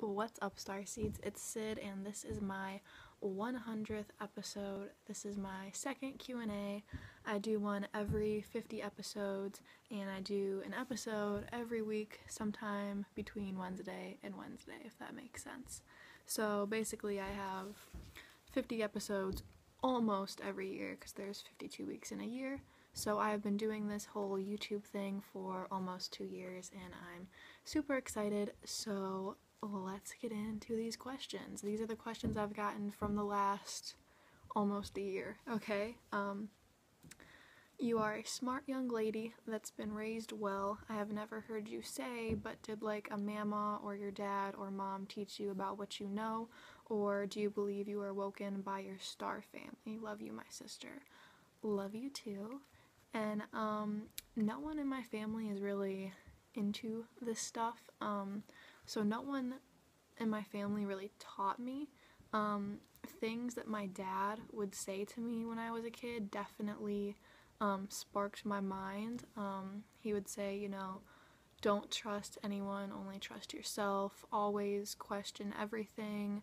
What's up, Starseeds? It's Sid, and this is my 100th episode. This is my second Q&A. I do one every 50 episodes, and I do an episode every week, sometime between Wednesday and Wednesday, if that makes sense. So basically, I have 50 episodes almost every year, because there's 52 weeks in a year. So I've been doing this whole YouTube thing for almost 2 years, and I'm super excited. So let's get into these questions. These are the questions I've gotten from the last almost a year, okay? You are a smart young lady that's been raised well. I have never heard you say, but did like a mama or your dad or mom teach you about what you know? Or do you believe you were woken by your star family? Love you, my sister. Love you too. And no one in my family is really into this stuff. So no one in my family really taught me. Things that my dad would say to me when I was a kid definitely sparked my mind. He would say, you know, don't trust anyone, only trust yourself, always question everything,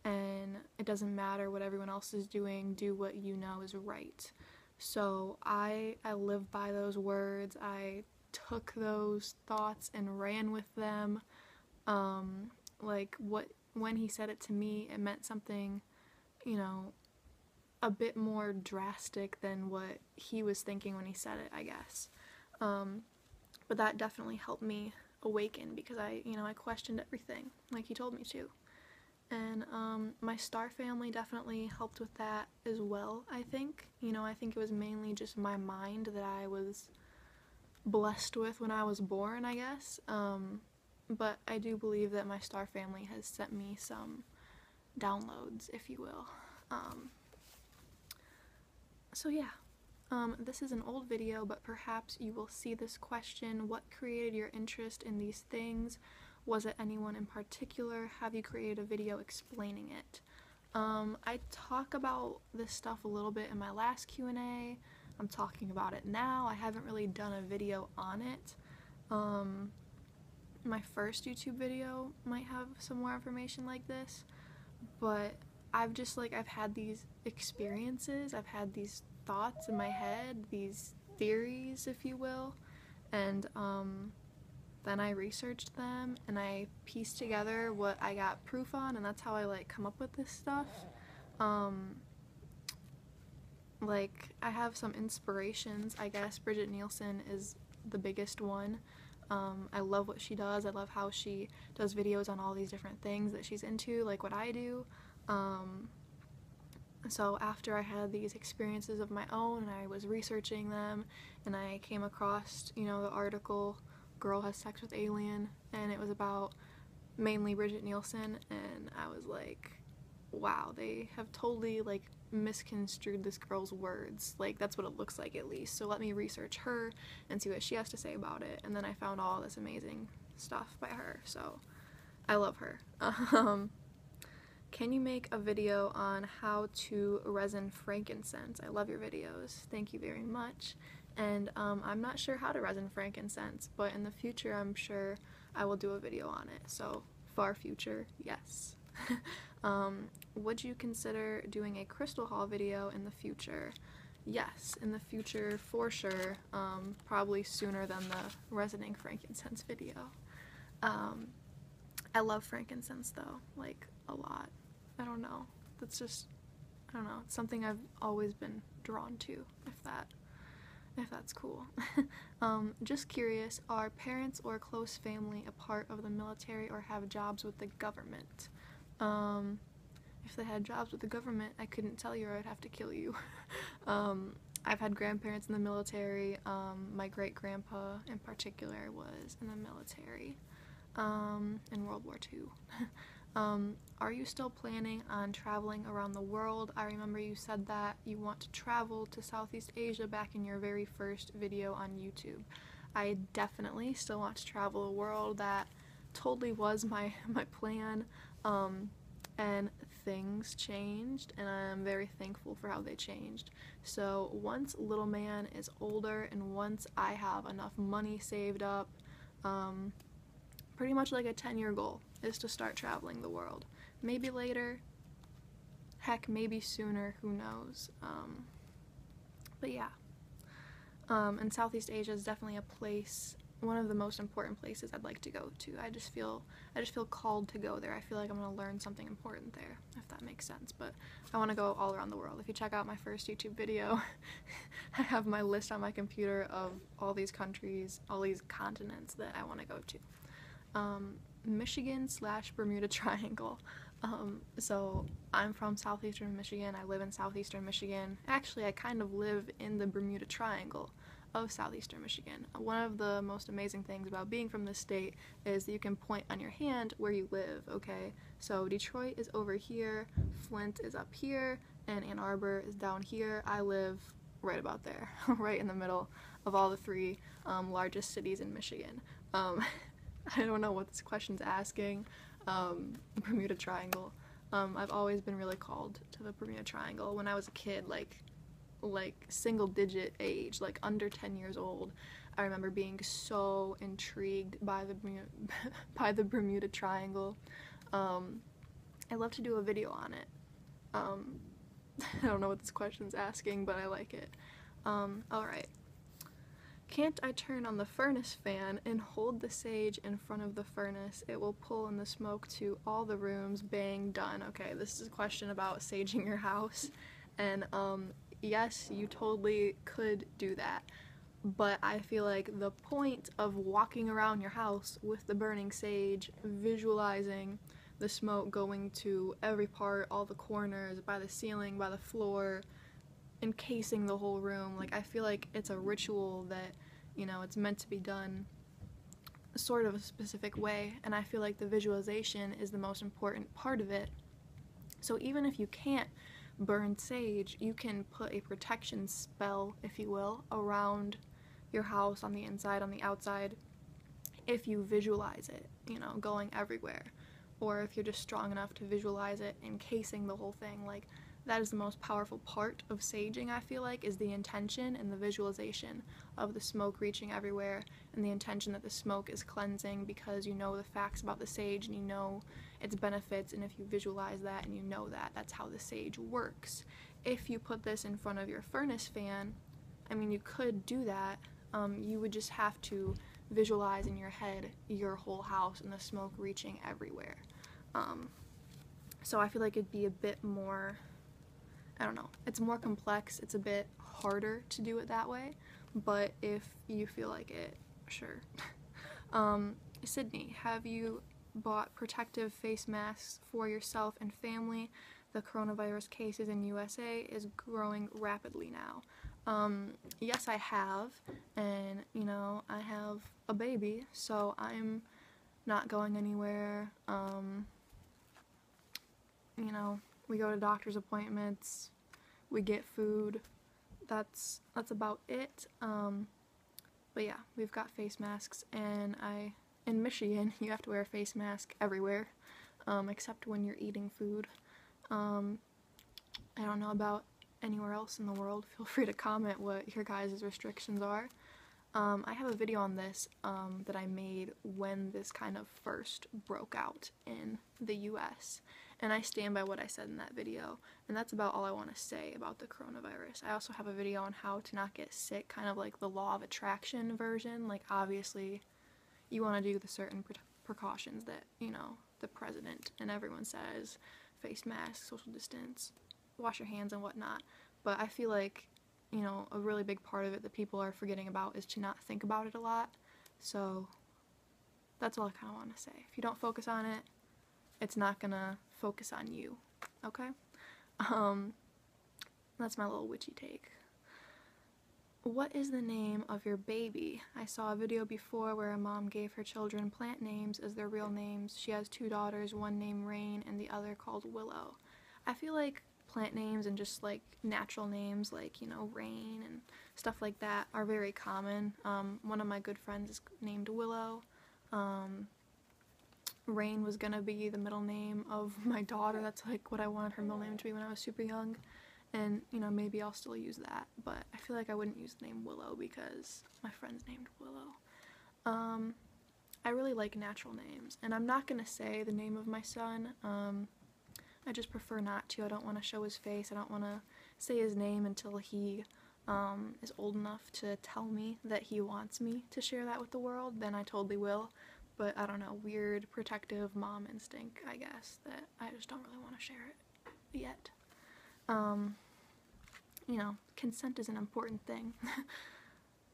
and it doesn't matter what everyone else is doing, do what you know is right. So I live by those words. I took those thoughts and ran with them. When he said it to me, it meant something, you know, a bit more drastic than what he was thinking when he said it, I guess. But that definitely helped me awaken because I questioned everything like he told me to. And my star family definitely helped with that as well, I think. I think it was mainly just my mind that I was blessed with when I was born, I guess. But I do believe that my star family has sent me some downloads, if you will. So yeah, this is an old video, but perhaps you will see this question: what created your interest in these things? Was it anyone in particular? Have you created a video explaining it? I talk about this stuff a little bit in my last Q&A. I'm talking about it now. I haven't really done a video on it. My first YouTube video might have some more information like this, but I've had these experiences, I've had these thoughts in my head, these theories, if you will, and then I researched them and I pieced together what I got proof on, and that's how I come up with this stuff. I have some inspirations, I guess. Bridget Nielsen is the biggest one. I love what she does. I love how she does videos on all these different things that she's into, like what I do. So after I had these experiences of my own and I was researching them, and I came across, the article Girl Has Sex with Alien, and it was about mainly Bridget Nielsen, and I was like, wow, they have totally misconstrued this girl's words. That's what it looks like, at least. So let me research her and see what she has to say about it. And then I found all this amazing stuff by her, so I love her. Can you make a video on how to resin frankincense? I love your videos. Thank you very much. And I'm not sure how to resin frankincense, but in the future I'm sure I will do a video on it. So far future, yes. Would you consider doing a crystal haul video in the future? Yes, in the future for sure. Probably sooner than the resining frankincense video. I love frankincense though, a lot. I don't know. That's just, I don't know. It's something I've always been drawn to, if that's cool. Just curious, are parents or close family a part of the military or have jobs with the government? If they had jobs with the government, I couldn't tell you or I'd have to kill you. I've had grandparents in the military. My great-grandpa in particular was in the military in World War II. Are you still planning on traveling around the world? I remember you said that you want to travel to Southeast Asia back in your very first video on YouTube. I definitely still want to travel the world. That totally was my plan. And things changed, and I'm very thankful for how they changed. So once little man is older and once I have enough money saved up, pretty much like a 10-year goal is to start traveling the world. Maybe later, heck, maybe sooner, who knows. But yeah. And Southeast Asia is definitely a place, one of the most important places I'd like to go to. I just feel called to go there. I feel like I'm going to learn something important there, if that makes sense. But I want to go all around the world. If you check out my first YouTube video, I have my list on my computer of all these countries, all these continents that I want to go to. Michigan/Bermuda Triangle. So I'm from southeastern Michigan. I live in southeastern Michigan. Actually, I kind of live in the Bermuda Triangle of southeastern Michigan. One of the most amazing things about being from this state is that you can point on your hand where you live, okay? So Detroit is over here, Flint is up here, and Ann Arbor is down here. I live right about there, right in the middle of all the three largest cities in Michigan. I don't know what this question's asking. Bermuda Triangle. I've always been really called to the Bermuda Triangle. When I was a kid, like single digit age, like under 10 years old, I remember being so intrigued by the Bermuda Triangle. I'd love to do a video on it. I don't know what this question's asking, but I like it. Alright. Can't I turn on the furnace fan and hold the sage in front of the furnace? It will pull in the smoke to all the rooms. Bang, done. Okay, this is a question about saging your house. And, yes, you totally could do that. But I feel like the point of walking around your house with the burning sage, visualizing the smoke going to every part, all the corners, by the ceiling, by the floor, encasing the whole room, like I feel like it's a ritual that, you know, it's meant to be done sort of a specific way, and I feel like the visualization is the most important part of it. So even if you can't burn sage, you can put a protection spell, if you will, around your house, on the inside, on the outside, if you visualize it, you know, going everywhere, or if you're just strong enough to visualize it encasing the whole thing. Like, that is the most powerful part of saging, I feel like, is the intention and the visualization of the smoke reaching everywhere, and the intention that the smoke is cleansing because you know the facts about the sage and you know its benefits, and if you visualize that and you know that, that's how the sage works. If you put this in front of your furnace fan, I mean, you could do that, you would just have to visualize in your head your whole house and the smoke reaching everywhere. So I feel like it'd be a bit more, I don't know, it's more complex, it's a bit harder to do it that way, but if you feel like it, sure. Sydney, have you bought protective face masks for yourself and family? The coronavirus cases in USA is growing rapidly now. Yes, I have, and, you know, I have a baby, so I'm not going anywhere. You know, we go to doctor's appointments, we get food, that's about it. But yeah, we've got face masks, and in Michigan, you have to wear a face mask everywhere, except when you're eating food. I don't know about anywhere else in the world. Feel free to comment what your guys' restrictions are. I have a video on this that I made when this kind of first broke out in the US, and I stand by what I said in that video, and that's about all I want to say about the coronavirus. I also have a video on how to not get sick, kind of like the law of attraction version. Like, obviously you want to do the certain precautions that, you know, the president and everyone says, face mask, social distance, wash your hands and whatnot, but I feel like, you know, a really big part of it that people are forgetting about is to not think about it a lot. So that's all I kind of want to say. If you don't focus on it, it's not gonna focus on you, okay? That's my little witchy take. What is the name of your baby? I saw a video before where a mom gave her children plant names as their real names. She has 2 daughters, one named Rain and the other called Willow. I feel like plant names and just like natural names like, you know, Rain and stuff like that are very common. One of my good friends is named Willow. Rain was gonna be the middle name of my daughter. That's like what I wanted her middle name to be when I was super young, and, you know, maybe I'll still use that, but I feel like I wouldn't use the name Willow because my friend's named Willow. I really like natural names, and I'm not gonna say the name of my son. I just prefer not to. I don't want to show his face. I don't want to say his name until he is old enough to tell me that he wants me to share that with the world. Then I totally will. But I don't know, weird protective mom instinct, I guess, that I just don't really want to share it yet. You know, consent is an important thing.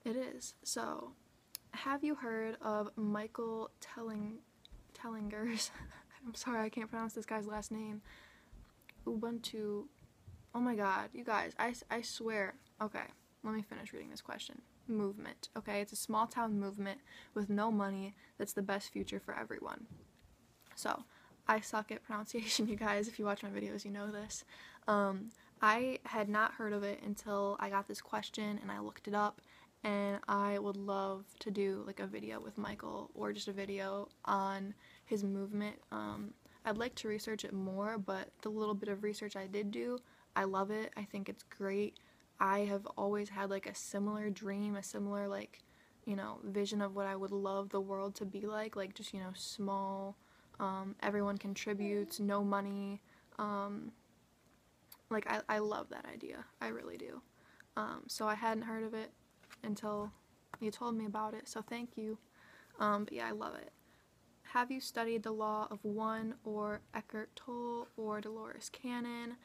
It is. So, have you heard of Michael Tellinger's? I'm sorry, I can't pronounce this guy's last name. Ubuntu. Oh my god, you guys, I swear. Okay, let me finish reading this question. Movement. Okay, it's a small town movement with no money that's the best future for everyone. So, I suck at pronunciation, you guys. If you watch my videos, you know this. I had not heard of it until I got this question and I looked it up, and I would love to do like a video with Michael, or just a video on his movement. I'd like to research it more, but the little bit of research I did do, I love it. I think it's great. I have always had like a similar dream, a similar like, you know, vision of what I would love the world to be like just, you know, small, everyone contributes, no money, like I love that idea. I really do. So I hadn't heard of it until you told me about it, so thank you. But yeah, I love it. Have you studied the law of one, or Eckhart Tolle, or Dolores Cannon?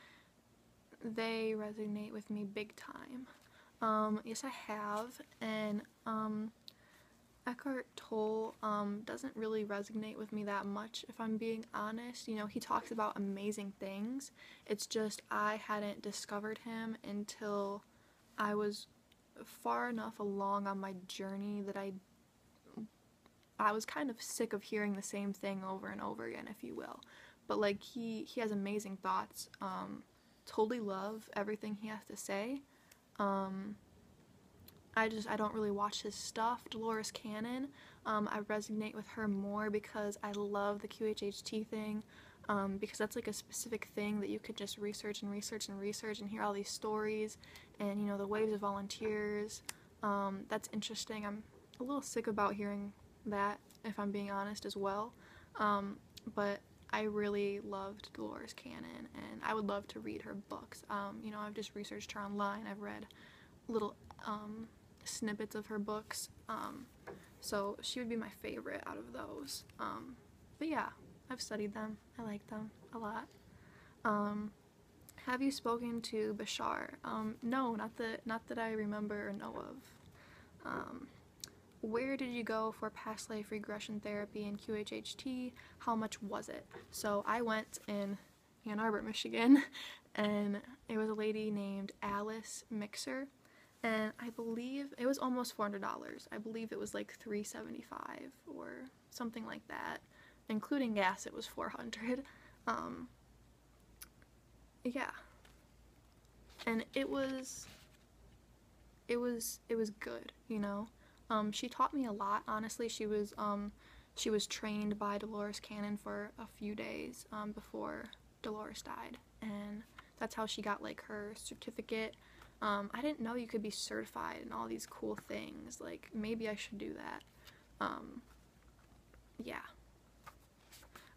They resonate with me big time. Yes, I have, and Eckhart Tolle doesn't really resonate with me that much, if I'm being honest. You know, he talks about amazing things. It's just I hadn't discovered him until I was far enough along on my journey that I was kind of sick of hearing the same thing over and over again, if you will. But like he has amazing thoughts. Totally love everything he has to say. I don't really watch his stuff. Dolores Cannon, I resonate with her more because I love the qhht thing, because that's like a specific thing that you could just research and research and research and hear all these stories, and you know, the waves of volunteers. That's interesting. I'm a little sick about hearing that, if I'm being honest, as well. But I really loved Dolores Cannon, and I would love to read her books. You know, I've just researched her online. I've read little snippets of her books, so she would be my favorite out of those. But yeah, I've studied them. I like them a lot. Have you spoken to Bashar? No, not that I remember or know of. Where did you go for past life regression therapy in qhht? How much was it? So I went in Ann Arbor, Michigan, and it was a lady named Alice Mixer, and I believe it was almost $400. I believe it was like $375 or something like that, including gas. It was $400. Yeah, and it was good, you know. She taught me a lot. Honestly, she was trained by Dolores Cannon for a few days before Dolores died, and that's how she got like her certificate. I didn't know you could be certified in all these cool things. Like, maybe I should do that. Yeah.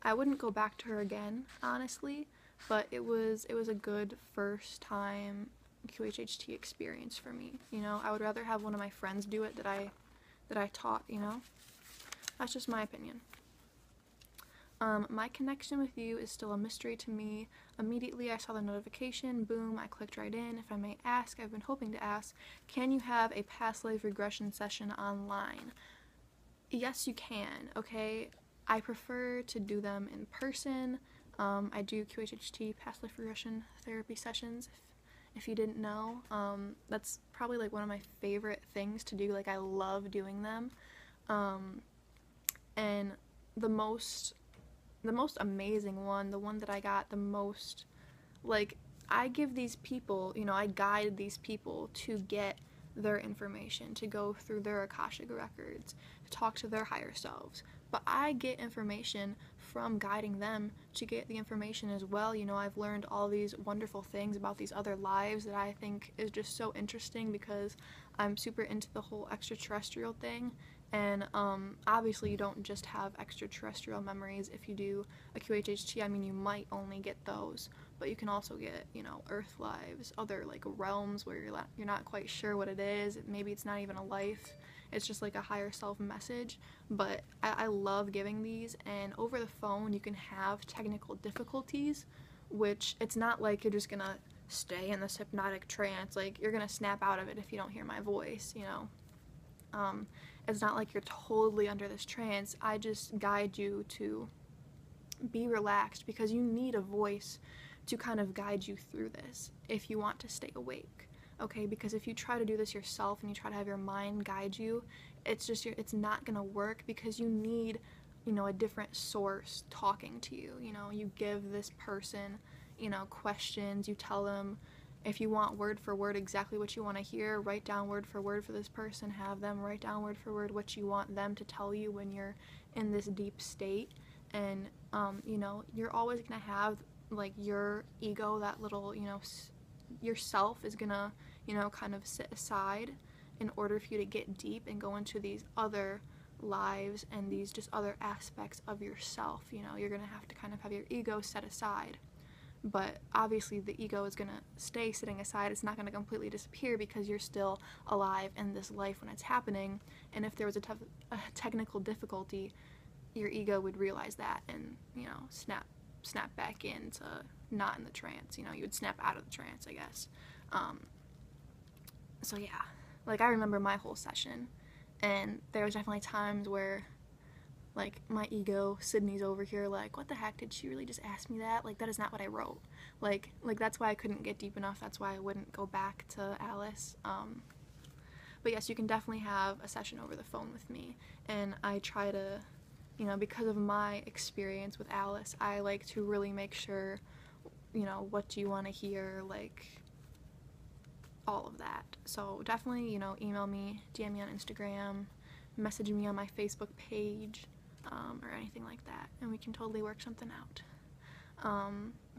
I wouldn't go back to her again, honestly, but it was a good first time qhht experience for me. You know, I would rather have one of my friends do it that I taught, you know. That's just my opinion. My connection with you is still a mystery to me. Immediately I saw the notification, boom, I clicked right in. If I may ask, I've been hoping to ask, can you have a past life regression session online? Yes, you can, okay? I prefer to do them in person. I do qhht past life regression therapy sessions, if you didn't know. That's probably like one of my favorite things to do. Like, I love doing them. And the most amazing one, the one that I got the most, like, I give these people, you know, I guide these people to get their information, to go through their Akashic records, to talk to their higher selves. But I get information from guiding them to get the information as well. You know, I've learned all these wonderful things about these other lives that I think is just so interesting, because I'm super into the whole extraterrestrial thing, And obviously you don't just have extraterrestrial memories. If you do a qhht, I mean, you might only get those, but you can also get, you know, earth lives, other like realms where you're not quite sure what it is. Maybe it's not even a life, it's just like a higher self message. But I love giving these, and over the phone you can have technical difficulties, which it's not like you're just gonna stay in this hypnotic trance. Like, you're gonna snap out of it if you don't hear my voice, you know. It's not like you're totally under this trance. I just guide you to be relaxed, because you need a voice to kind of guide you through this if you want to stay awake, okay? Because if you try to do this yourself and you try to have your mind guide you, it's not gonna work, because you need, you know, a different source talking to you. You know, you give this person, you know, questions, you tell them, if you want word for word exactly what you want to hear, write down word for this person, have them write down word for word what you want them to tell you when you're in this deep state. And you know, you're always gonna have like your ego, that little, you know, yourself is gonna, you know, kind of sit aside in order for you to get deep and go into these other lives and these just other aspects of yourself. You know, you're gonna have to kind of have your ego set aside. But obviously the ego is going to stay sitting aside. It's not going to completely disappear, because you're still alive in this life when it's happening. And if there was a technical difficulty, your ego would realize that and, you know, snap back into not in the trance. You know, you would snap out of the trance, I guess. So yeah, like, I remember my whole session, and there was definitely times where, like, my ego, Sydney's over here like, what the heck, did she really just ask me that? Like, that is not what I wrote. Like that's why I couldn't get deep enough. That's why I wouldn't go back to Alice. But yes, you can definitely have a session over the phone with me, and I try to, you know, because of my experience with Alice, I like to really make sure, you know, what do you want to hear, like, all of that. So definitely, you know, email me, DM me on Instagram, message me on my Facebook page, or anything like that, and we can totally work something out.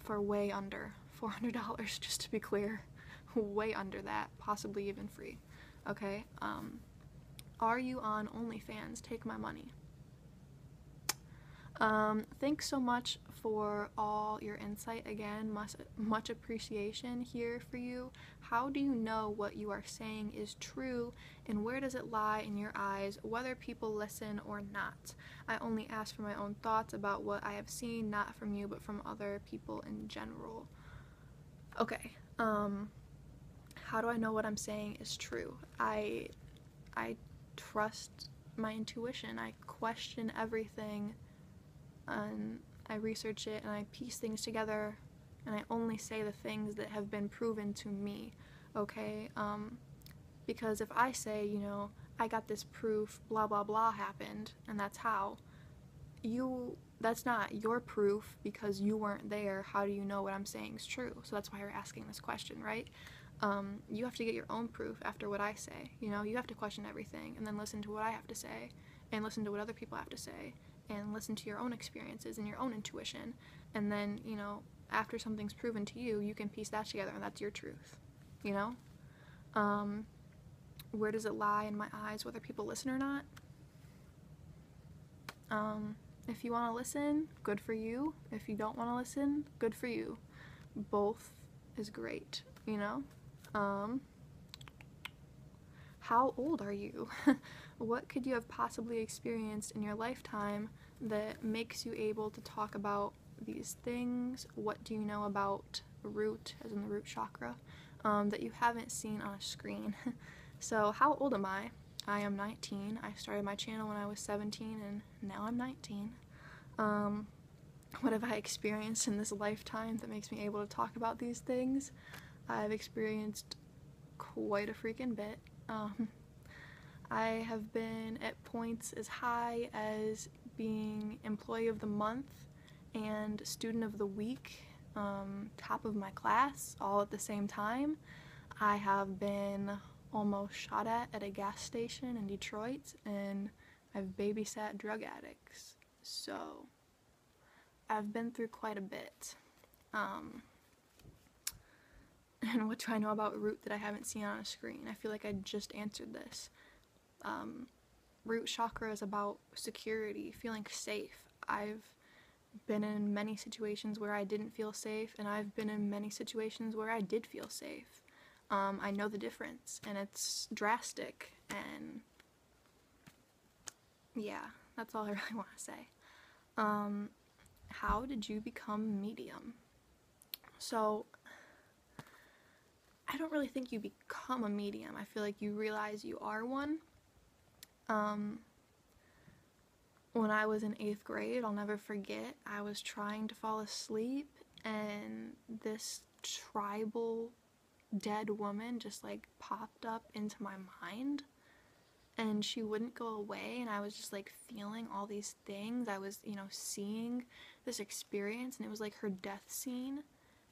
For way under $400, just to be clear. Way under that, possibly even free. Okay, are you on OnlyFans? Take my money. Thanks so much for all your insight. Again, much appreciation here for you. How do you know what you are saying is true, and where does it lie in your eyes, whether people listen or not? I only ask for my own thoughts about what I have seen, not from you, but from other people in general. Okay, how do I know what I'm saying is true? I trust my intuition. I question everything, and I research it, and I piece things together, and I only say the things that have been proven to me, okay? Because if I say, you know, I got this proof, blah blah blah happened, and that's how, that's not your proof, because you weren't there. How do you know what I'm saying is true? So that's why you're asking this question, right? You have to get your own proof after what I say. You know, you have to question everything, and then listen to what I have to say, and listen to what other people have to say, and listen to your own experiences and your own intuition. And then, you know, after something's proven to you, you can piece that together, and that's your truth, you know? Where does it lie in my eyes, whether people listen or not? If you want to listen, good for you. If you don't want to listen, good for you. Both is great, you know? How old are you? What could you have possibly experienced in your lifetime that makes you able to talk about these things? What do you know about root, as in the root chakra, that you haven't seen on a screen? So how old am I? I am 19. I started my channel when I was 17, and now I'm 19. What have I experienced in this lifetime that makes me able to talk about these things? I've experienced quite a freaking bit. I have been at points as high as being Employee of the Month and Student of the Week, top of my class, all at the same time. I have been almost shot at a gas station in Detroit, and I've babysat drug addicts. So I've been through quite a bit. And what do I know about root that I haven't seen on a screen? I feel like I just answered this. root chakra is about security, feeling safe. I've been in many situations where I didn't feel safe, and I've been in many situations where I did feel safe. I know the difference, and it's drastic, and yeah, that's all I really want to say. How did you become medium? So, I don't really think you become a medium. I feel like you realize you are one. When I was in 8th grade, I'll never forget, I was trying to fall asleep, and this tribal dead woman just like popped up into my mind, and she wouldn't go away, and I was just like feeling all these things. I was, seeing this experience, and it was like her death scene.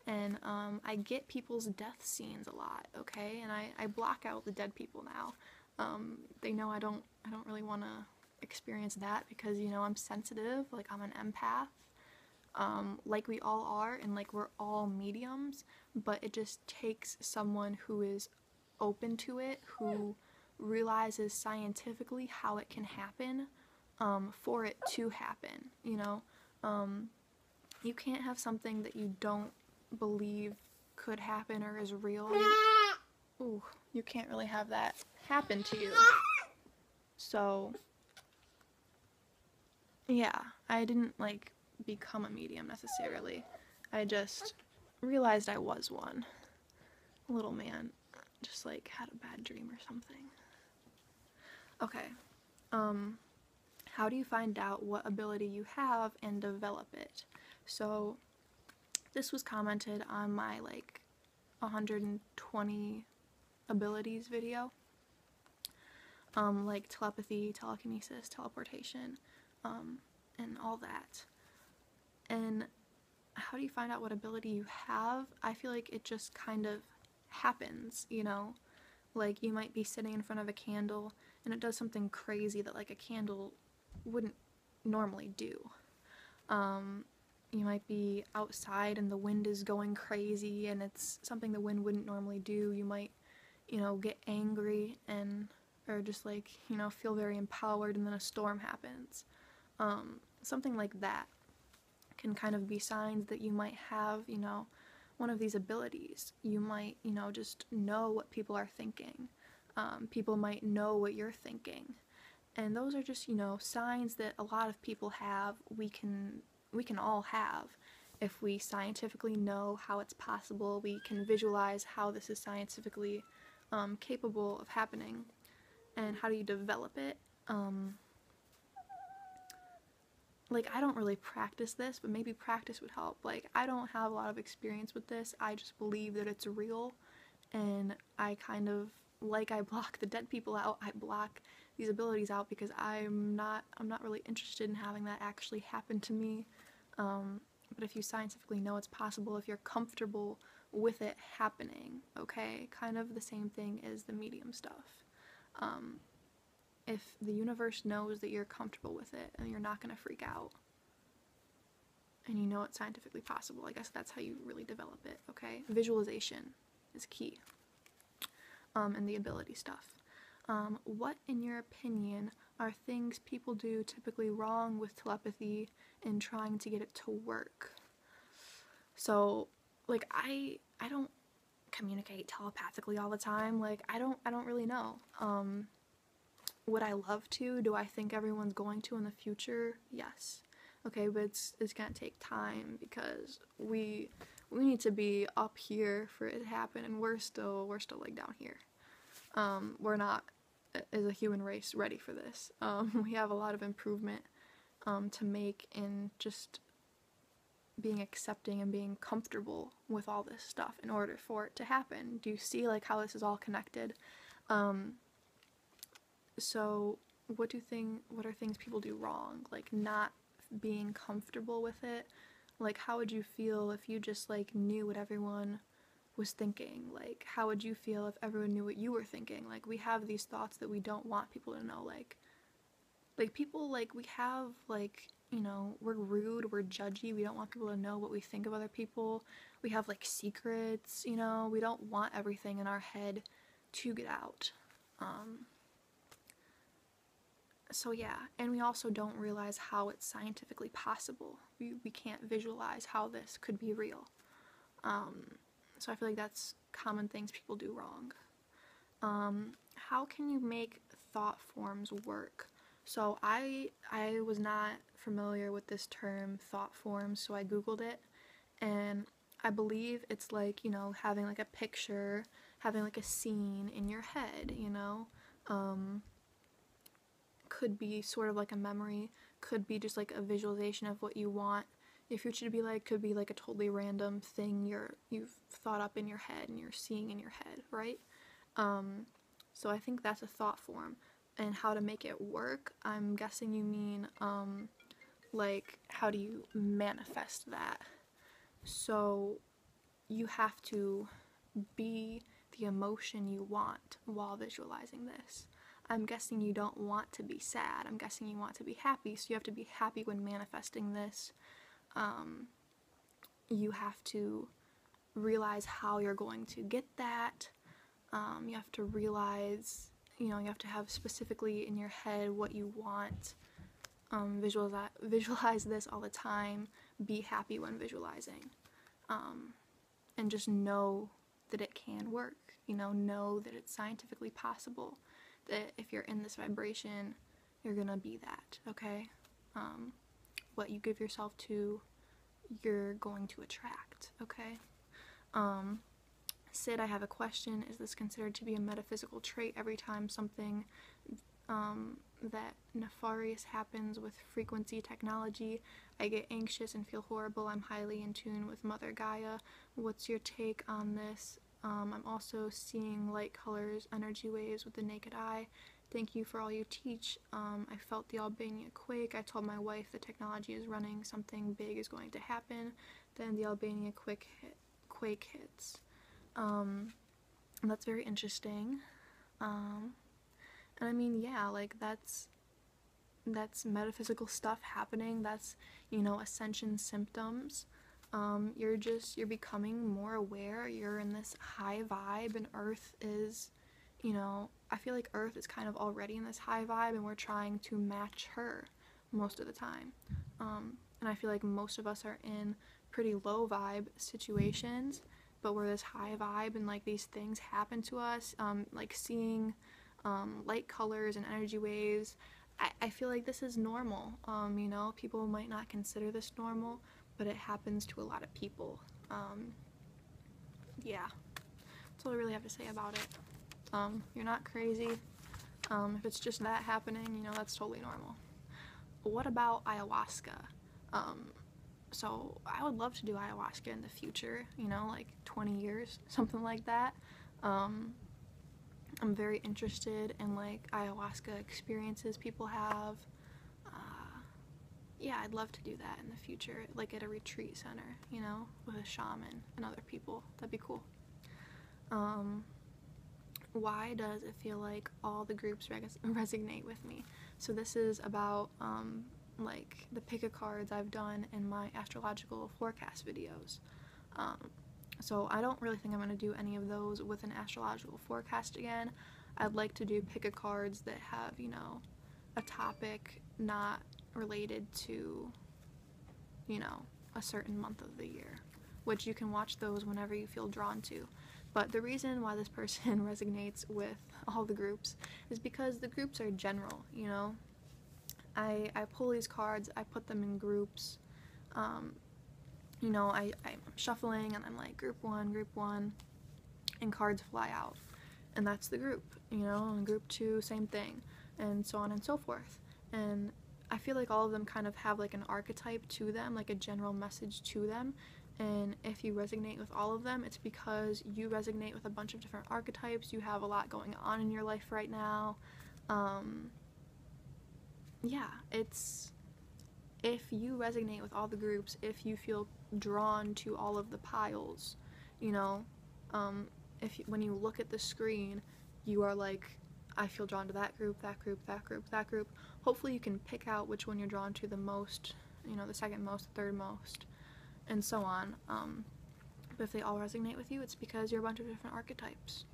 And I get people's death scenes a lot, okay? And I block out the dead people now. They know I don't really want to experience that because, I'm sensitive, like I'm an empath, like we all are, and like we're all mediums, but it just takes someone who is open to it, who realizes scientifically how it can happen, for it to happen, you can't have something that you don't believe could happen or is real. You can't really have that happen to you. So, yeah, I didn't like become a medium necessarily. I just realized I was one. Little man just like had a bad dream or something. Okay. How do you find out what ability you have and develop it? So, this was commented on my like 120 abilities video. Like telepathy, telekinesis, teleportation, and all that. And how do you find out what ability you have? I feel like it just kind of happens, Like you might be sitting in front of a candle and it does something crazy that like a candle wouldn't normally do. You might be outside and the wind is going crazy and it's something the wind wouldn't normally do. You might, get angry or just like, feel very empowered, and then a storm happens. Something like that can kind of be signs that you might have, one of these abilities. You might, just know what people are thinking. People might know what you're thinking. And those are just, signs that a lot of people have. We can all have. If we scientifically know how it's possible, we can visualize how this is scientifically capable of happening. And how do you develop it? Like, I don't really practice this, but maybe practice would help. Like, I don't have a lot of experience with this. I just believe that it's real, and I kind of, like I block the dead people out, I block these abilities out because I'm not really interested in having that actually happen to me. But if you scientifically know it's possible, if you're comfortable with it happening, okay? Kind of the same thing as the medium stuff. If the universe knows that you're comfortable with it and you're not going to freak out, and you know it's scientifically possible, I guess that's how you really develop it, okay? Visualization is key. And the ability stuff. What, in your opinion, are things people do typically wrong with telepathy in trying to get it to work? So, like, I don't communicate telepathically all the time. Like, I don't really know. Would I love to? Do I think everyone's going to in the future? Yes. Okay, but it's gonna take time because we need to be up here for it to happen, and we're still like down here. We're not, as a human race, ready for this. We have a lot of improvement to make in just being accepting and being comfortable with all this stuff in order for it to happen. Do you see like how this is all connected? So what are things people do wrong? Like not being comfortable with it? Like how would you feel if you just like knew what everyone was thinking? Like how would you feel if everyone knew what you were thinking? Like we have these thoughts that we don't want people to know, like people, like we have like, you know, we're rude, we're judgy, we don't want people to know what we think of other people. We have like secrets, you know, we don't want everything in our head to get out. So yeah, and we also don't realize how it's scientifically possible. We can't visualize how this could be real. So I feel like that's common things people do wrong. How can you make thought forms work? So I was not familiar with this term thought forms, so I googled it, and I believe it's like, you know, having like a picture, having like a scene in your head, you know. Could be sort of like a memory, could be just like a visualization of what you want your future to be like, could be like a totally random thing you've thought up in your head and you're seeing in your head, right? So I think that's a thought form. And how to make it work, I'm guessing you mean like how do you manifest that? So you have to be the emotion you want while visualizing this. I'm guessing you don't want to be sad. I'm guessing you want to be happy, so you have to be happy when manifesting this. You have to realize how you're going to get that. You have to realize, you have to have specifically in your head what you want. Visualize this all the time. Be happy when visualizing. And just know that it can work. Know that it's scientifically possible. That if you're in this vibration, you're gonna be that, okay? What you give yourself to, you're going to attract, okay? Sid, I have a question. Is this considered to be a metaphysical trait every time something that nefarious happens with frequency technology? I get anxious and feel horrible. I'm highly in tune with Mother Gaia. What's your take on this? I'm also seeing light colors, energy waves with the naked eye. Thank you for all you teach. I felt the Albania quake. I told my wife the technology is running. Something big is going to happen. Then the Albania quake hits. That's very interesting. And I mean, yeah, like that's metaphysical stuff happening. That's, ascension symptoms. You're becoming more aware. You're in this high vibe, and Earth is, I feel like Earth is kind of already in this high vibe, and we're trying to match her most of the time. And I feel like most of us are in pretty low vibe situations, but we're this high vibe, and like these things happen to us, like seeing light colors and energy waves. I feel like this is normal. People might not consider this normal, but it happens to a lot of people. Yeah, that's all I really have to say about it. You're not crazy. If it's just that happening, that's totally normal. What about ayahuasca? So I would love to do ayahuasca in the future, like 20 years, something like that. I'm very interested in like ayahuasca experiences people have. Yeah, I'd love to do that in the future, like at a retreat center, with a shaman and other people. That'd be cool. Why does it feel like all the groups resonate with me? So this is about like the pick a cards I've done in my astrological forecast videos. So I don't really think I'm going to do any of those with an astrological forecast again. I'd like to do pick a cards that have, a topic not related to, a certain month of the year, which you can watch those whenever you feel drawn to. But the reason why this person resonates with all the groups is because the groups are general, I pull these cards, I put them in groups, I'm shuffling and I'm like group one, and cards fly out. And that's the group, and group 2, same thing, and so on and so forth. And I feel like all of them kind of have like an archetype to them, like a general message to them. And if you resonate with all of them, it's because you resonate with a bunch of different archetypes. You have a lot going on in your life right now. Yeah, it's, if you resonate with all the groups, if you feel drawn to all of the piles, when you look at the screen, you are like, I feel drawn to that group, that group, that group, that group. Hopefully you can pick out which one you're drawn to the most, the second most, the third most, and so on. But if they all resonate with you, it's because you're a bunch of different archetypes.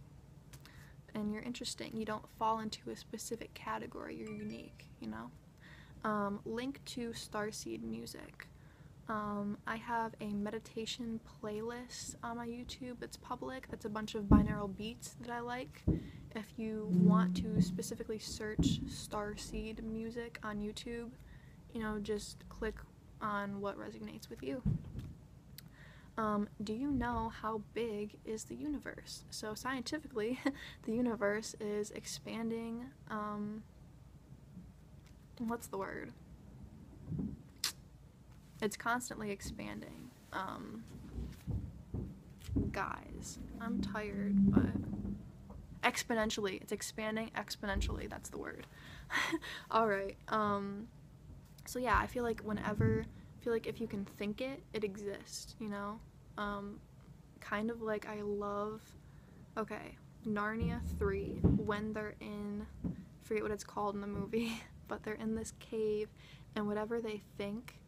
and you're interesting. You don't fall into a specific category. You're unique, you know? Link to starseed music. I have a meditation playlist on my YouTube that's public. That's a bunch of binaural beats that I like. If you want to specifically search starseed music on YouTube, you know, just click on what resonates with you. Do you know how big is the universe? So scientifically, the universe is expanding, what's the word? It's constantly expanding. Guys, I'm tired, but exponentially. It's expanding exponentially, that's the word. Alright, so yeah, I feel like if you can think it, it exists, you know? Kind of like I love, Narnia 3, when they're in, forget what it's called in the movie, but they're in this cave, and whatever they think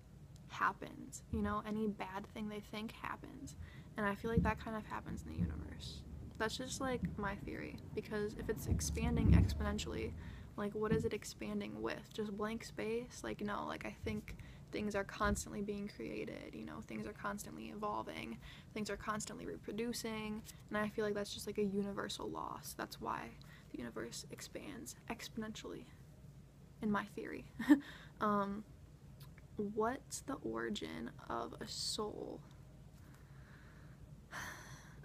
happens, you know? Any bad thing they think happens. And I feel like that kind of happens in the universe. That's just like my theory, because if it's expanding exponentially, like what is it expanding with? Just blank space? Like no, like I think things are constantly being created, you know, things are constantly evolving, things are constantly reproducing, and I feel like that's just like a universal law. So that's why the universe expands exponentially, in my theory. What's the origin of a soul?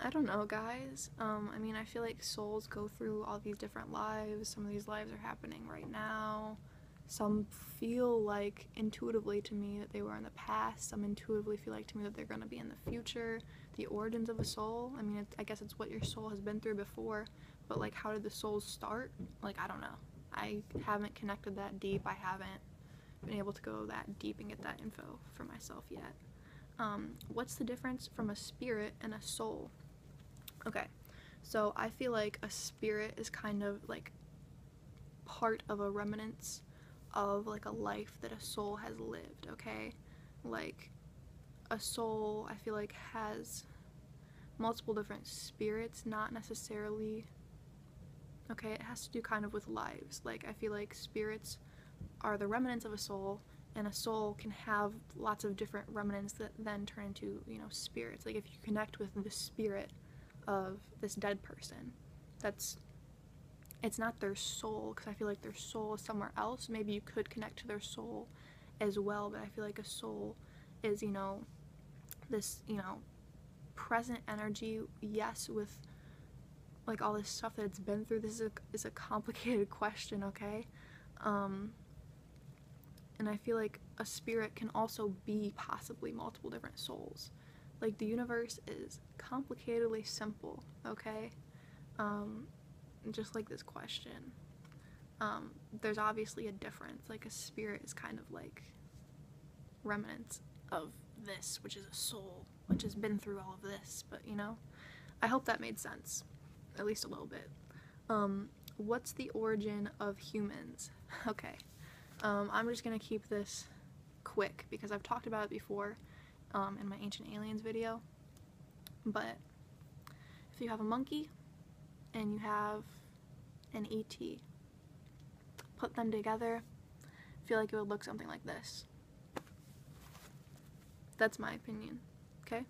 I don't know, guys. I mean, I feel like souls go through all these different lives. Some of these lives are happening right now. Some feel like intuitively to me that they were in the past. Some intuitively feel like to me that they're going to be in the future. The origins of a soul, I mean, I guess it's what your soul has been through before, but like how did the souls start? Like, I don't know. I haven't connected that deep. I haven't been able to go that deep and get that info for myself yet. What's the difference from a spirit and a soul? Okay, so I feel like a spirit is kind of like part of a remnants of like a life that a soul has lived, okay? Like a soul, I feel like, has multiple different spirits, not necessarily, okay, it has to do kind of with lives. Like I feel like spirits are the remnants of a soul, and a soul can have lots of different remnants that then turn into, you know, spirits. Like if you connect with the spirit of this dead person, it's not their soul, because I feel like their soul is somewhere else. Maybe you could connect to their soul as well, but I feel like a soul is, you know, this, you know, present energy, yes, with like all this stuff that it's been through. This is a complicated question, okay? And I feel like a spirit can also be possibly multiple different souls. Like the universe is complicatedly simple, okay? Just like this question. There's obviously a difference. Like a spirit is kind of like remnants of this, which is a soul, which has been through all of this, but you know? I hope that made sense, at least a little bit. What's the origin of humans? Okay. I'm just gonna keep this quick because I've talked about it before in my Ancient Aliens video, but if you have a monkey and you have an ET, put them together, I feel like it would look something like this. That's my opinion, okay?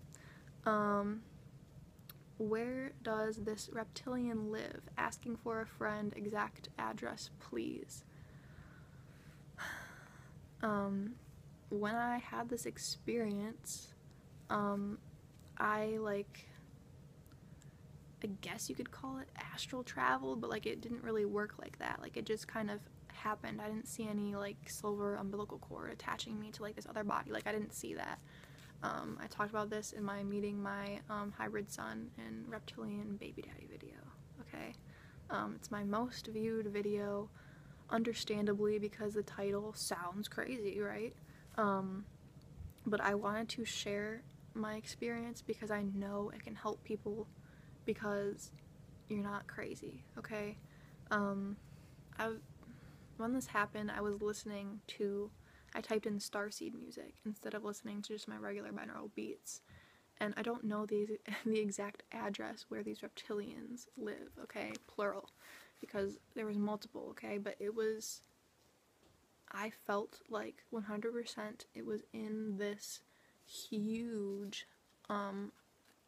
Where does this reptilian live? Asking for a friend, exact address, please. When I had this experience, I guess you could call it astral travel, but like it didn't really work like that. Like it just kind of happened. I didn't see any like silver umbilical cord attaching me to like this other body. Like I didn't see that. I talked about this in my meeting my hybrid son and reptilian baby daddy video, okay? It's my most viewed video, understandably, because the title sounds crazy, right? But I wanted to share my experience because I know it can help people, because you're not crazy, okay? When this happened, I typed in starseed music instead of listening to just my regular binaural beats, and I don't know the exact address where these reptilians live, okay, plural, because there was multiple, okay, but I felt like 100% it was in this huge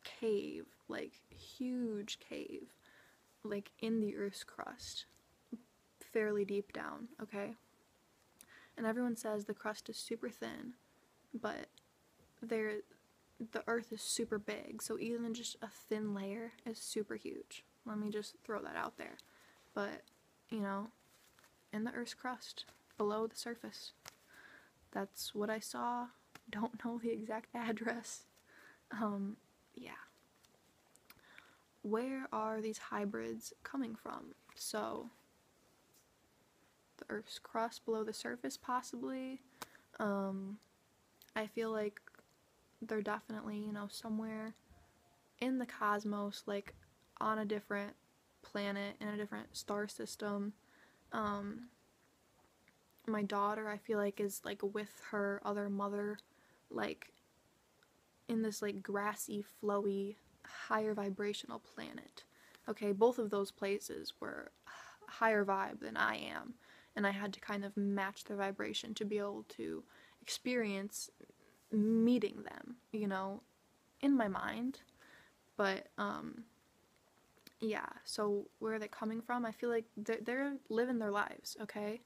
cave, like huge cave, like in the Earth's crust, fairly deep down, okay? And everyone says the crust is super thin, but the Earth is super big, so even just a thin layer is super huge. Let me just throw that out there. But, you know, in the Earth's crust, below the surface, that's what I saw. Don't know the exact address. Yeah. Where are these hybrids coming from? So, the Earth's crust below the surface, possibly. I feel like they're definitely, you know, somewhere in the cosmos, like on a different planet, in a different star system. My daughter, I feel like, is like with her other mother, like in this like grassy, flowy, higher vibrational planet. Okay, both of those places were higher vibe than I am, and I had to kind of match their vibration to be able to experience meeting them, you know, in my mind. But yeah, so where are they coming from? I feel like they're living their lives, okay?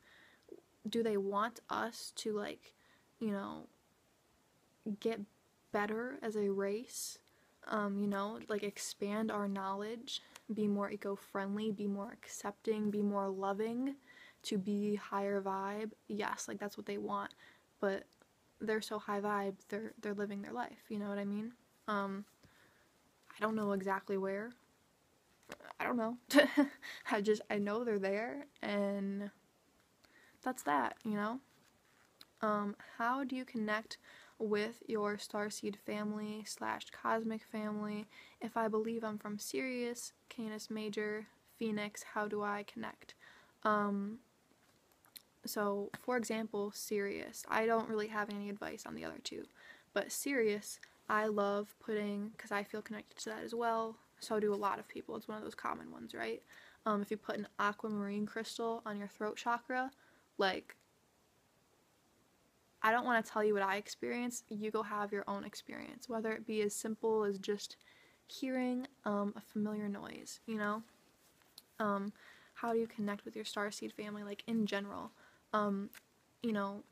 Do they want us to, like, you know, get better as a race? You know, like expand our knowledge, be more eco-friendly, be more accepting, be more loving, to be higher vibe? Yes, like that's what they want, but they're so high vibe, they're living their life, you know what I mean? I don't know exactly where. I don't know. I know they're there, and that's that, you know? How do you connect with your starseed family / cosmic family? If I believe I'm from Sirius, Canis Major, Phoenix, how do I connect? So, for example, Sirius. I don't really have any advice on the other two, but Sirius, I love putting, because I feel connected to that as well. So do a lot of people. It's one of those common ones, right? If you put an aquamarine crystal on your throat chakra, like, I don't want to tell you what I experienced. You go have your own experience, whether it be as simple as just hearing a familiar noise, you know? How do you connect with your starseed family, like, in general? You know,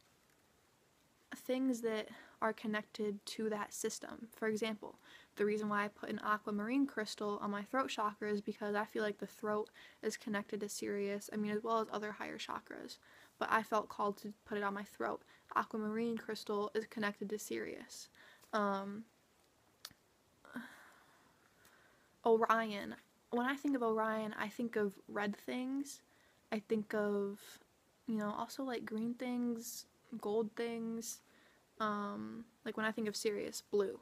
things that are connected to that system. For example, the reason why I put an aquamarine crystal on my throat chakra is because I feel like the throat is connected to Sirius, I mean, as well as other higher chakras. But I felt called to put it on my throat. Aquamarine crystal is connected to Sirius. Orion. When I think of Orion, I think of red things. I think of, you know, also like green things, gold things. Like when I think of Sirius, blue,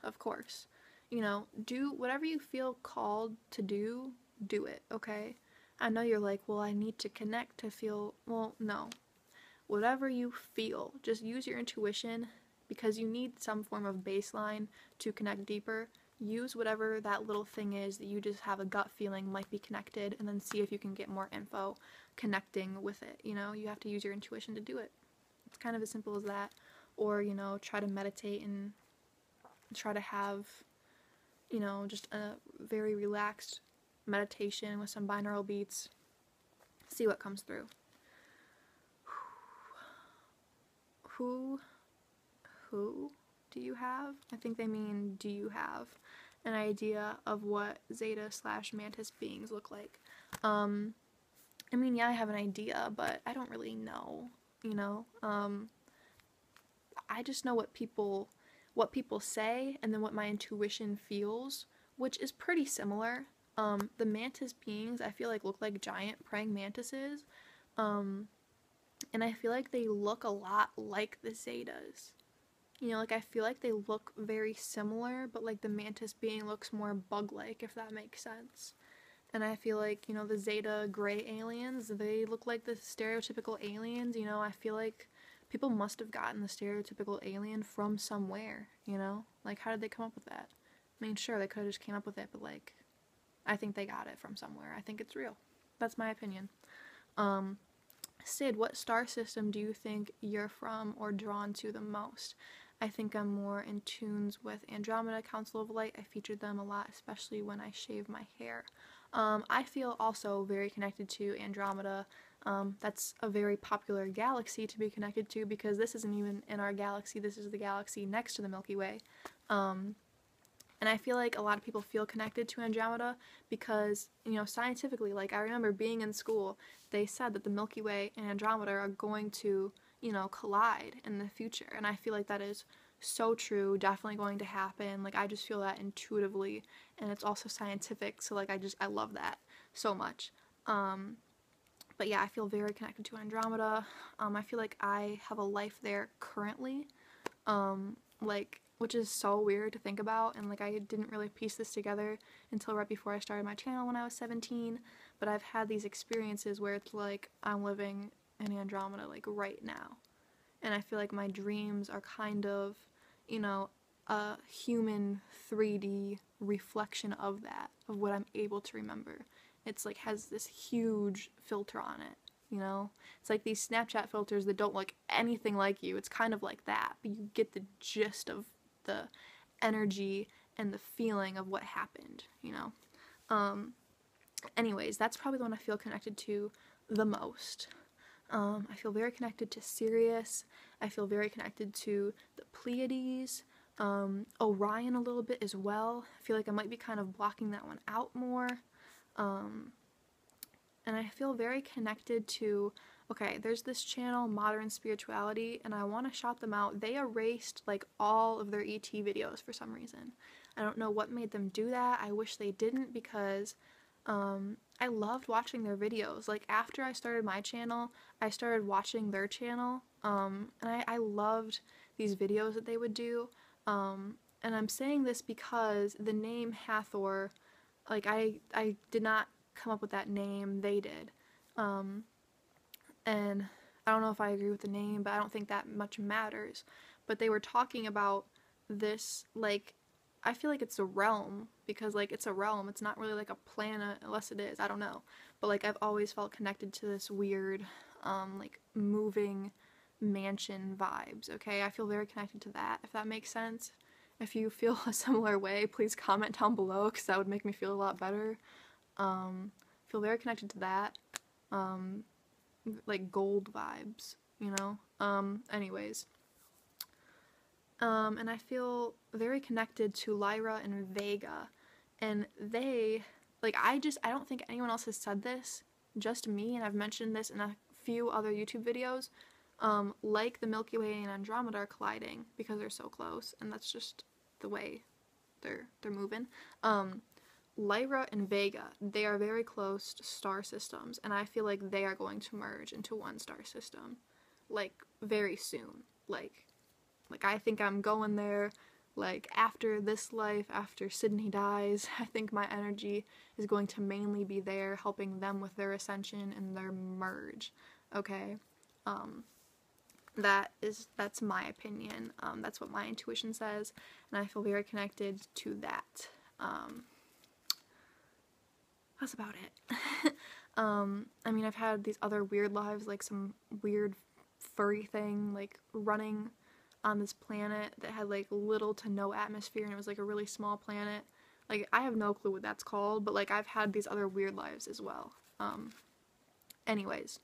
of course. You know, do whatever you feel called to do it, okay? I know you're like, well, I need to connect to feel, well, no. Whatever you feel, just use your intuition, because you need some form of baseline to connect deeper. Use whatever that little thing is that you just have a gut feeling might be connected, and then see if you can get more info connecting with it, you know? You have to use your intuition to do it. It's kind of as simple as that. Or, you know, try to meditate and try to have, you know, just a very relaxed meditation with some binaural beats. See what comes through. Who do you have? I think they mean, do you have an idea of what Zeta / Mantis beings look like? I mean, yeah, I have an idea, but I don't really know, you know? I just know what people say, and then what my intuition feels, which is pretty similar. The mantis beings, I feel like, look like giant praying mantises, and I feel like they look a lot like the Zetas. You know, like, I feel like they look very similar, but, like, the mantis being looks more bug-like, if that makes sense. And I feel like, you know, the Zeta gray aliens, they look like the stereotypical aliens, you know? I feel like people must have gotten the stereotypical alien from somewhere, you know? Like, how did they come up with that? I mean, sure, they could have just came up with it, but, like, I think they got it from somewhere. I think it's real. That's my opinion. Sid, what star system do you think you're from or drawn to the most? I think I'm more in tunes with Andromeda, Council of Light. I featured them a lot, especially when I shave my hair. I feel also very connected to Andromeda. That's a very popular galaxy to be connected to because this isn't even in our galaxy. This is the galaxy next to the Milky Way. And I feel like a lot of people feel connected to Andromeda because, you know, scientifically, like I remember being in school, they said that the Milky Way and Andromeda are going to, you know, collide in the future. And I feel like that is so true, definitely going to happen. Like I just feel that intuitively, and it's also scientific, so like I love that so much. But yeah, I feel very connected to Andromeda. I feel like I have a life there currently. Like, which is so weird to think about, and like I didn't really piece this together until right before I started my channel when I was 17, but I've had these experiences where it's like I'm living in Andromeda like right now, and I feel like my dreams are kind of, you know, a human 3D reflection of that, of what I'm able to remember. It's like has this huge filter on it. You know, it's like these Snapchat filters that don't look anything like you. It's kind of like that, but you get the gist of the energy and the feeling of what happened, you know. Anyways, that's probably the one I feel connected to the most. I feel very connected to Sirius. I feel very connected to the Pleiades, Orion a little bit as well. I feel like I might be kind of blocking that one out more. And I feel very connected to, okay, there's this channel, Modern Spirituality, and I want to shout them out. They erased, like, all of their ET videos for some reason. I don't know what made them do that. I wish they didn't because I loved watching their videos. Like, after I started my channel, I started watching their channel, and I loved these videos that they would do. And I'm saying this because the name Hathor, like, I did not come up with that name, they did. And I don't know if I agree with the name, but I don't think that much matters. But they were talking about this, like, I feel like it's a realm, because, like, it's a realm, it's not really, like, a planet, unless it is, I don't know. But, like, I've always felt connected to this weird, like, moving mansion vibes, okay? I feel very connected to that, if that makes sense. If you feel a similar way, please comment down below, because that would make me feel a lot better. Feel very connected to that, like gold vibes, you know, anyways, and I feel very connected to Lyra and Vega, and they, like, I don't think anyone else has said this, just me, and I've mentioned this in a few other YouTube videos, like the Milky Way and Andromeda are colliding, because they're so close, and that's just the way they're moving. Lyra and Vega, they are very close star systems, and I feel like they are going to merge into one star system, like, very soon. Like I think I'm going there, like, after this life, after Sydney dies. I think my energy is going to mainly be there, helping them with their ascension and their merge, okay? That's my opinion. That's what my intuition says, and I feel very connected to that. That's about it. I mean, I've had these other weird lives, like some weird furry thing, like, running on this planet that had, like, little to no atmosphere, and it was, like, a really small planet. Like, I have no clue what that's called, but, like, I've had these other weird lives as well. Anyways,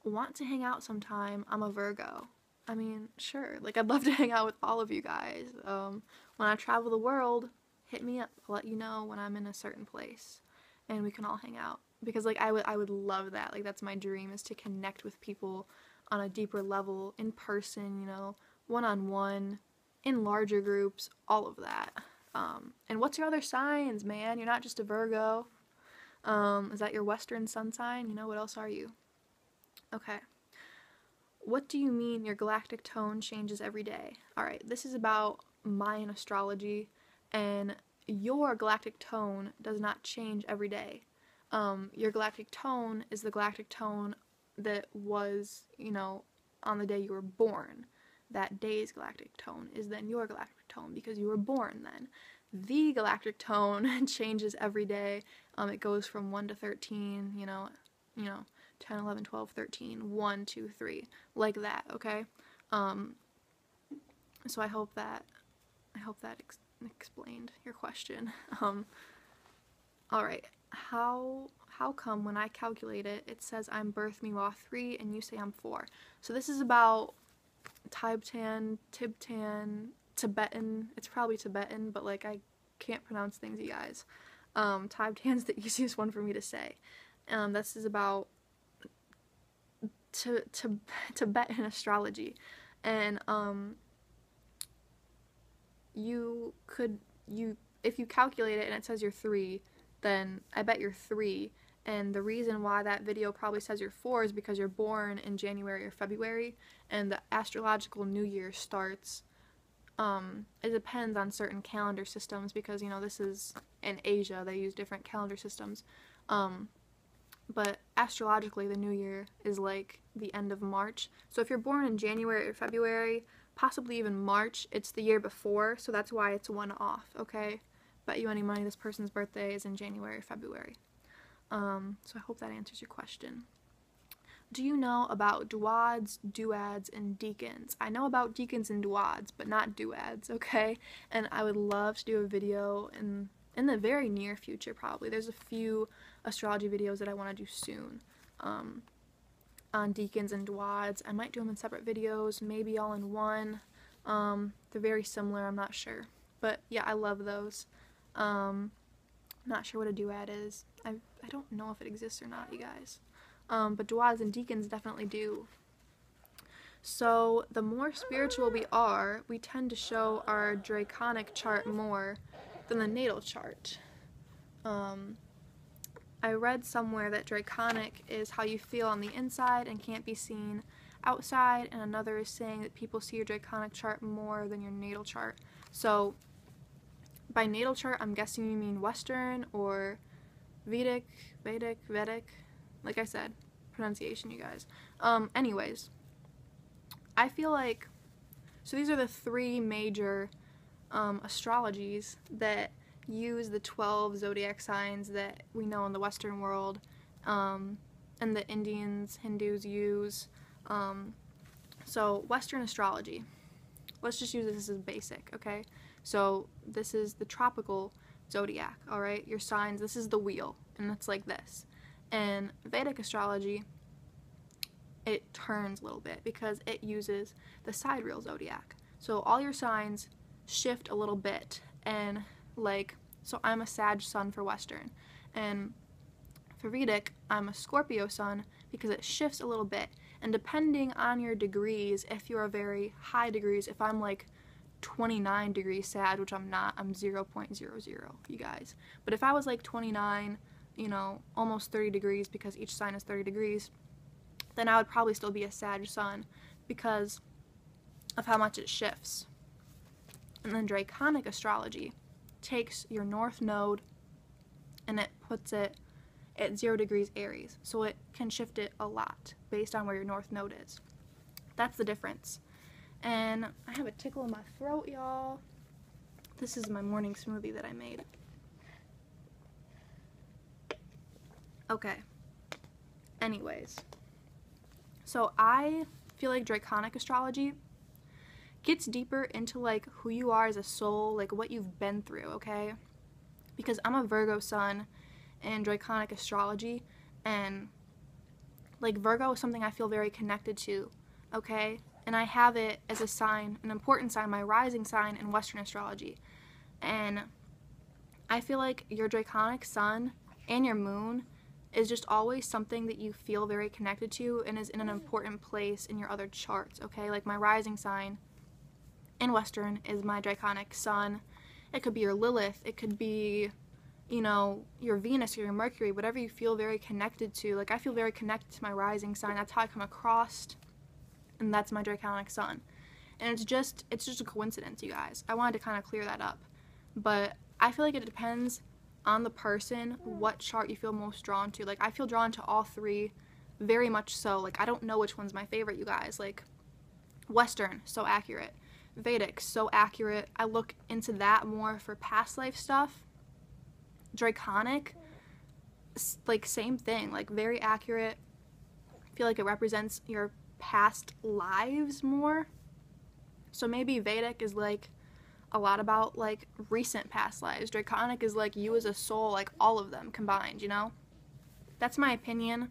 want to hang out sometime? I'm a Virgo. I mean, sure, like, I'd love to hang out with all of you guys. When I travel the world, hit me up. I'll let you know when I'm in a certain place, and we can all hang out, because, like, I would love that. Like, that's my dream, is to connect with people on a deeper level, in person, you know, one-on-one, in larger groups, all of that. And what's your other signs, man? You're not just a Virgo. Is that your Western sun sign? You know, what else are you? Okay. What do you mean your galactic tone changes every day? Alright, this is about Mayan astrology, and your galactic tone does not change every day. Your galactic tone is the galactic tone that was, you know, on the day you were born. that day's galactic tone is then your galactic tone because you were born then. The galactic tone changes every day. It goes from 1 to 13, 10, 11, 12, 13, 1, 2, 3, like that, okay? So I hope that explained your question. Alright, how come when I calculate it, it says I'm birth Miwa 3 and you say I'm 4? So this is about Tibtan, Tibetan, it's probably Tibetan, but like I can't pronounce things, you guys. Tibtan's the easiest one for me to say. This is about Tibetan astrology. And if you calculate it and it says you're 3, then I bet you're 3. And the reason why that video probably says you're 4 is because you're born in January or February, and the astrological new year starts, it depends on certain calendar systems, because, this is in Asia, they use different calendar systems, but astrologically the new year is like the end of March. So if you're born in January or February, possibly even March, it's the year before, so that's why it's 1 off, okay? Bet you any money this person's birthday is in January or February. So I hope that answers your question. Do you know about duads, duads, and deacons? I know about deacons and duads, but not duads, okay? And I would love to do a video in the very near future, probably. There's a few astrology videos that I want to do soon on deacons and duads. I might do them in separate videos, maybe all in one. They're very similar, I'm not sure. But yeah, I love those. Not sure what a duad is. I don't know if it exists or not, you guys. But duads and deacons definitely do. So the more spiritual we are, we tend to show our draconic chart more than the natal chart. I read somewhere that draconic is how you feel on the inside and can't be seen outside, and another is saying that people see your draconic chart more than your natal chart. So by natal chart, I'm guessing you mean Western or Vedic, like I said, pronunciation, you guys. Anyways, I feel like, so these are the 3 major astrologies that use the 12 zodiac signs that we know in the Western world, and the Indians, Hindus use. So Western astrology, let's just use this as basic, okay? So this is the tropical zodiac, alright? Your signs, this is the wheel, and it's like this. And Vedic astrology, it turns a little bit because it uses the sidereal zodiac. So all your signs shift a little bit, and like, so I'm a Sag sun for Western, and for Vedic, I'm a Scorpio sun because it shifts a little bit. And depending on your degrees, if you're a very high degrees, if I'm like 29 degrees Sag, which I'm not, I'm 0.00, you guys. But if I was like 29, almost 30 degrees, because each sign is 30 degrees, then I would probably still be a Sag sun because of how much it shifts. And then draconic astrology takes your north node and it puts it at 0 degrees Aries, so it can shift it a lot based on where your north node is. That's the difference. And I have a tickle in my throat, y'all. This is my morning smoothie that I made. Okay. Anyways. So I feel like draconic astrology gets deeper into like who you are as a soul, like what you've been through, okay? Because I'm a Virgo sun in draconic astrology, and like Virgo is something I feel very connected to, okay? And I have it as a sign, an important sign, my rising sign in Western astrology. And I feel like your draconic sun and your moon is just always something that you feel very connected to and is in an important place in your other charts, okay? Like my rising sign in Western is my draconic sun. It could be your Lilith, it could be, your Venus or your Mercury, whatever you feel very connected to. Like I feel very connected to my rising sign. That's how I come across, and that's my draconic sun. And it's just a coincidence, you guys. I wanted to kind of clear that up. But I feel like it depends on the person what chart you feel most drawn to. Like I feel drawn to all 3 very much so. Like I don't know which one's my favorite, you guys. Like Western, so accurate. Vedic, so accurate. I look into that more for past life stuff. Draconic, like same thing, like very accurate. I feel like it represents your past lives more. So maybe Vedic is like a lot about like recent past lives. Draconic is like you as a soul, like all of them combined, you know? That's my opinion.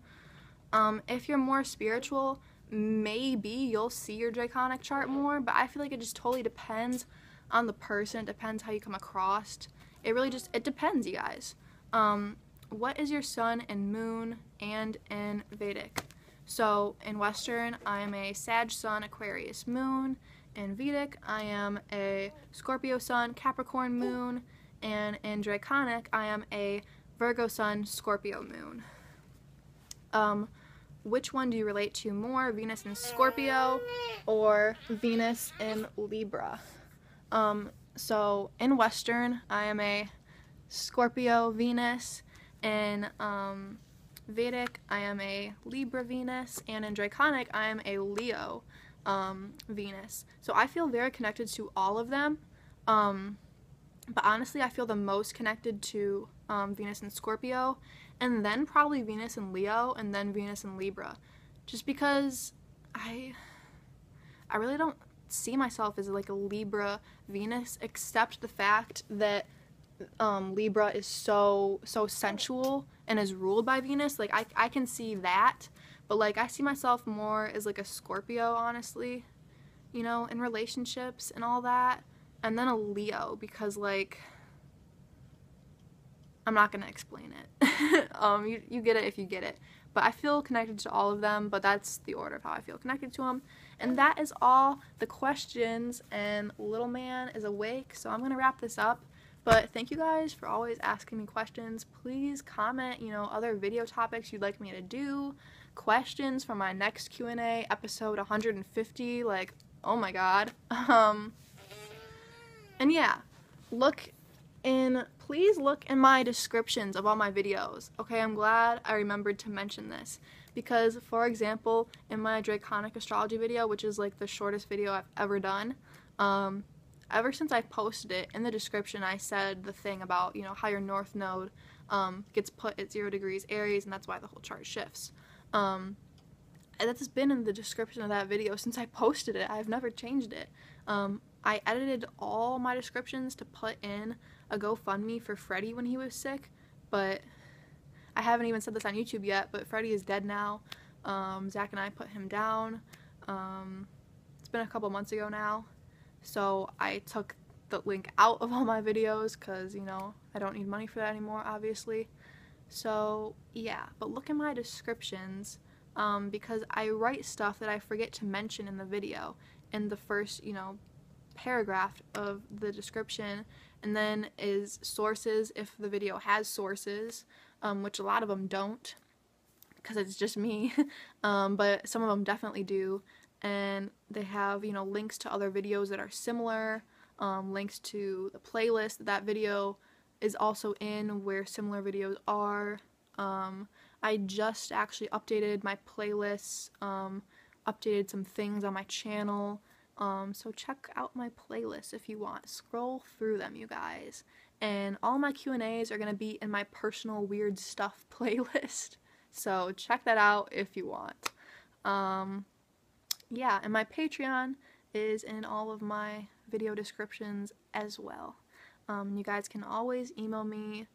If you're more spiritual, maybe you'll see your Draconic chart more, but I feel like it just totally depends on the person. It depends how you come across. It depends, you guys. What is your sun and moon and in Vedic? So in Western, I am a Sag sun, Aquarius moon. In Vedic, I am a Scorpio sun, Capricorn moon. And in Draconic, I am a Virgo sun, Scorpio moon. Which one do you relate to more, Venus in Scorpio or Venus in Libra? So in Western, I am a Scorpio Venus. In Vedic, I am a Libra Venus. And in Draconic, I am a Leo Venus. So I feel very connected to all of them. But honestly, I feel the most connected to Venus in Scorpio, and then probably Venus in Leo, and then Venus in Libra. Just because I really don't see myself as like a Libra Venus, except the fact that Libra is so sensual and is ruled by Venus. Like I can see that, but like I see myself more as like a Scorpio, honestly, you know, in relationships and all that. And then a Leo, because like I'm not gonna explain it. You get it if you get it. But I feel connected to all of them, but that's the order of how I feel connected to them. And that is all the questions, and little man is awake, so I'm gonna wrap this up. But thank you guys for always asking me questions. Please comment, you know, other video topics you'd like me to do, questions for my next Q&A, episode 150, like, oh my god. And yeah, please look in my descriptions of all my videos. Okay, I'm glad I remembered to mention this, because for example, in my Draconic astrology video, which is like the shortest video I've ever done, ever since I posted it, in the description I said the thing about, you know, how your north node gets put at 0 degrees Aries, and that's why the whole chart shifts. And that's been in the description of that video since I posted it. I've never changed it. I edited all my descriptions to put in a GoFundMe for Freddie when he was sick, but I haven't even said this on YouTube yet, but Freddie is dead now. Zach and I put him down. It's been a couple months ago now, so I took the link out of all my videos because, you know, I don't need money for that anymore, obviously. So yeah, but look in my descriptions, because I write stuff that I forget to mention in the video in the first, you know, paragraph of the description, and then is sources if the video has sources, which a lot of them don't because it's just me, but some of them definitely do, and they have, you know, links to other videos that are similar, links to the playlist that video is also in where similar videos are. I just actually updated my playlists, updated some things on my channel. So check out my playlist if you want. Scroll through them, you guys. And all my Q&As are going to be in my personal weird stuff playlist. So check that out if you want. Yeah, and my Patreon is in all of my video descriptions as well. You guys can always email me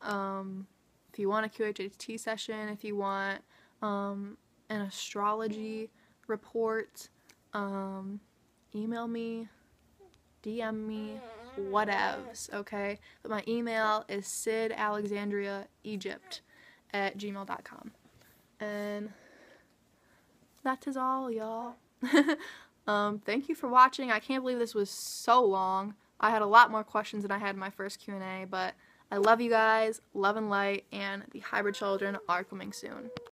if you want a qhht session, if you want an astrology report, email me, DM me, whatevs, okay? But my email is sidalexandriaegypt@gmail.com. And that is all, y'all. Thank you for watching. I can't believe this was so long. I had a lot more questions than I had in my first Q&A, but I love you guys, love and light, and the hybrid children are coming soon.